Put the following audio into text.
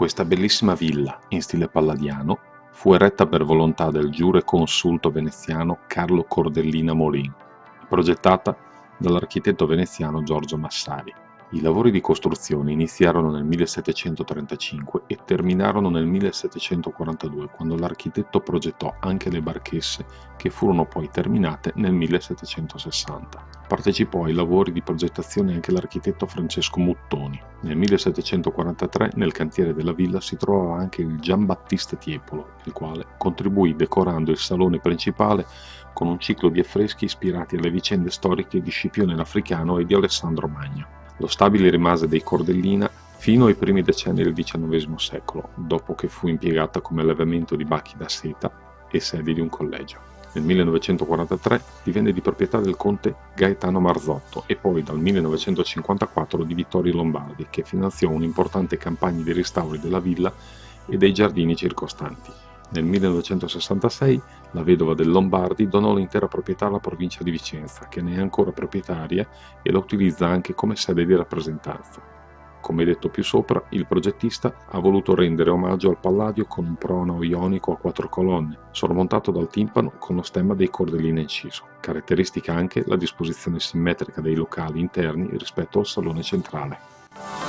Questa bellissima villa, in stile palladiano, fu eretta per volontà del giureconsulto veneziano Carlo Cordellina Morin, progettata dall'architetto veneziano Giorgio Massari. I lavori di costruzione iniziarono nel 1735 e terminarono nel 1742, quando l'architetto progettò anche le barchesse, che furono poi terminate nel 1760. Partecipò ai lavori di progettazione anche l'architetto Francesco Muttoni. Nel 1743 nel cantiere della villa si trovava anche il Giambattista Tiepolo, il quale contribuì decorando il salone principale con un ciclo di affreschi ispirati alle vicende storiche di Scipione l'Africano e di Alessandro Magno. Lo stabile rimase dei Cordellina fino ai primi decenni del XIX secolo, dopo che fu impiegata come allevamento di bacchi da seta e sede di un collegio. Nel 1943 divenne di proprietà del conte Gaetano Marzotto e poi dal 1954 di Vittorio Lombardi, che finanziò un'importante campagna di restauri della villa e dei giardini circostanti. Nel 1966 la vedova del Lombardi donò l'intera proprietà alla provincia di Vicenza, che ne è ancora proprietaria e la utilizza anche come sede di rappresentanza. Come detto più sopra, il progettista ha voluto rendere omaggio al Palladio con un pronao ionico a 4 colonne, sormontato dal timpano con lo stemma dei Cordellina inciso. Caratteristica anche la disposizione simmetrica dei locali interni rispetto al salone centrale.